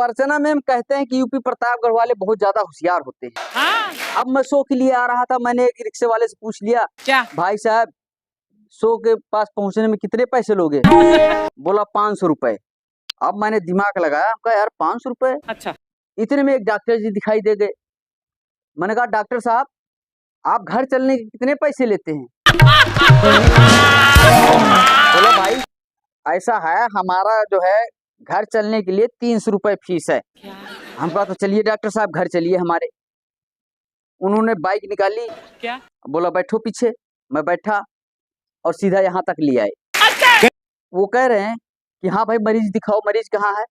अर्चना ma'am कहते हैं कि यूपी प्रतापगढ़ वाले बहुत ज्यादा होशियार होते हैं। हाँ। अब मैं शो के लिए आ रहा था, मैंने एक रिक्शे वाले से पूछ लिया, क्या भाई साहब शो के पास पहुंचने में कितने पैसे लोगे? बोला 500 रुपए। अब मैंने दिमाग लगाया, कहा यार 500 रुपए। अच्छा। इतने में एक डॉक्टर जी दिखाई दे गए। मैंने कहा डॉक्टर साहब आप घर चलने के कितने पैसे लेते हैं? बोला भाई ऐसा है, हमारा जो है घर चलने के लिए 300 रुपए फीस है। हम कहा तो चलिए डॉक्टर साहब घर चलिए हमारे। उन्होंने बाइक निकाली, क्या बोला बैठो पीछे। मैं बैठा और सीधा यहाँ तक ले आए। अच्छा। वो कह रहे हैं कि हाँ भाई मरीज दिखाओ, मरीज कहाँ है?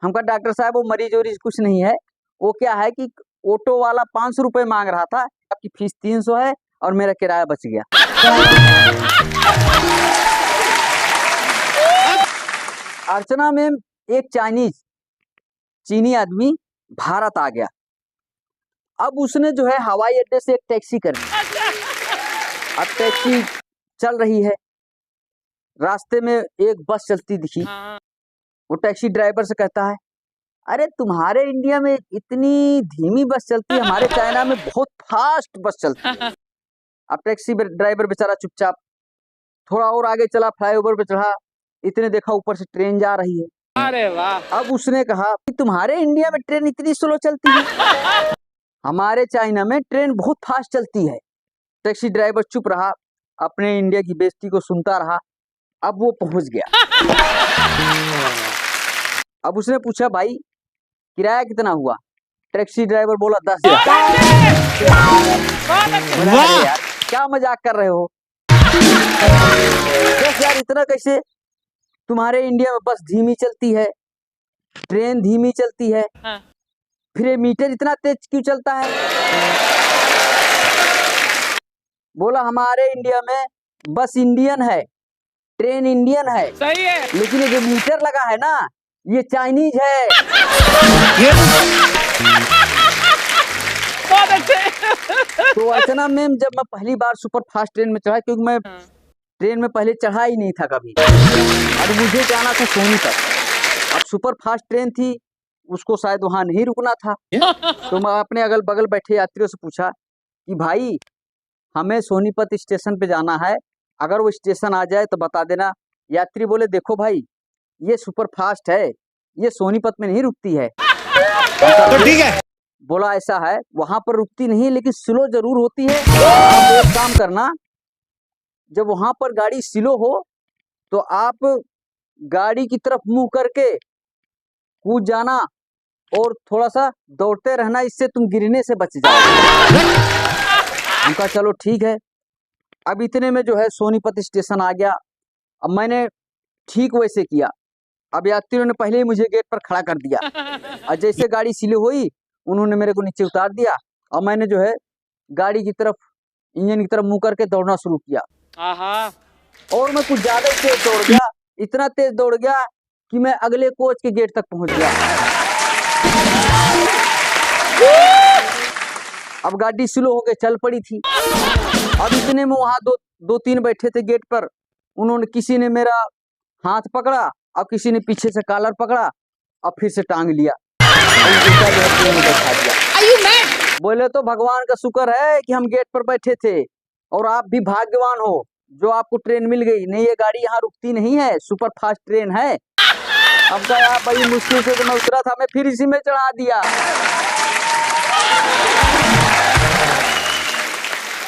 हम कहा डॉक्टर साहब वो मरीज वरीज कुछ नहीं है, वो क्या है कि ऑटो वाला 500 रुपए मांग रहा था, आपकी फीस 300 है और मेरा किराया बच गया। अर्चना मैम एक चीनी आदमी भारत आ गया। अब उसने जो है हवाई अड्डे से एक टैक्सी कर ली। अब टैक्सी चल रही है, रास्ते में एक बस चलती दिखी। वो टैक्सी ड्राइवर से कहता है, अरे तुम्हारे इंडिया में इतनी धीमी बस चलती है, हमारे चाइना में बहुत फास्ट बस चलती है। अब टैक्सी ड्राइवर बेचारा चुपचाप थोड़ा और आगे चला, फ्लाईओवर पे चढ़ा, इतने देखा ऊपर से ट्रेन जा रही है। अरे वाह। अब उसने कहा कि तुम्हारे इंडिया में ट्रेन इतनी स्लो चलती है, हमारे चाइना में ट्रेन बहुत फास्ट चलती है। टैक्सी ड्राइवर चुप रहा, अपने इंडिया की बेइज्जती को सुनता रहा। अब वो पहुंच गया। अब उसने पूछा भाई किराया कितना हुआ? टैक्सी ड्राइवर बोला 10,000। यार क्या मजाक कर रहे हो? 10,000 इतना कैसे? तुम्हारे इंडिया में बस धीमी चलती है, ट्रेन धीमी चलती है, हाँ। फिर ये मीटर इतना तेज क्यों चलता है? बोला हमारे इंडिया में बस इंडियन है, ट्रेन इंडियन है, सही है, लेकिन ये जो मीटर लगा है ना ये चाइनीज है। बहुत अच्छे। तो अर्चना मैम जब मैं पहली बार सुपर फास्ट ट्रेन में चढ़ा, क्योंकि मैं ट्रेन में पहले चढ़ा ही नहीं था कभी, और मुझे जाना था सोनीपत। अब सुपर फास्ट ट्रेन थी, उसको शायद वहां नहीं रुकना था। तो मैं अपने अगल बगल बैठे यात्रियों से पूछा कि भाई हमें सोनीपत स्टेशन पे जाना है, अगर वो स्टेशन आ जाए तो बता देना। यात्री बोले देखो भाई ये सुपर फास्ट है, ये सोनीपत में नहीं रुकती है। तो ठीक है। बोला ऐसा है, वहां पर रुकती नहीं लेकिन स्लो जरूर होती है। आप एक काम करना, जब वहां पर गाड़ी स्लो हो तो आप गाड़ी की तरफ मुंह करके कूद जाना और थोड़ा सा दौड़ते रहना, इससे तुम गिरने से बच जाओगे। उनका चलो ठीक है। अब इतने में जो है सोनीपत स्टेशन आ गया। अब मैंने ठीक वैसे किया। अब यात्रियों ने पहले ही मुझे गेट पर खड़ा कर दिया, और जैसे गाड़ी स्लो हुई उन्होंने मेरे को नीचे उतार दिया, और मैंने जो है गाड़ी की तरफ, इंजन की तरफ मुंह करके दौड़ना शुरू किया। और मैं कुछ ज्यादा ही तेज दौड़ गया, इतना तेज दौड़ गया कि मैं अगले कोच के गेट तक पहुंच गया। अब गाड़ी स्लो होकर चल पड़ी थी। अब इतने में वहां दो तीन बैठे थे गेट पर, उन्होंने किसी ने मेरा हाथ पकड़ा और किसी ने पीछे से कॉलर पकड़ा और फिर से टांग लिया और बैठा दिया। बोले तो भगवान का शुक्र है कि हम गेट पर बैठे थे, और आप भी भाग्यवान हो जो आपको ट्रेन मिल गई, नहीं ये गाड़ी यहाँ रुकती नहीं है, सुपर फास्ट ट्रेन है। अब तो यार बड़ी मुश्किल से तो मैं उतरा था, मैं फिर इसी में चढ़ा दिया।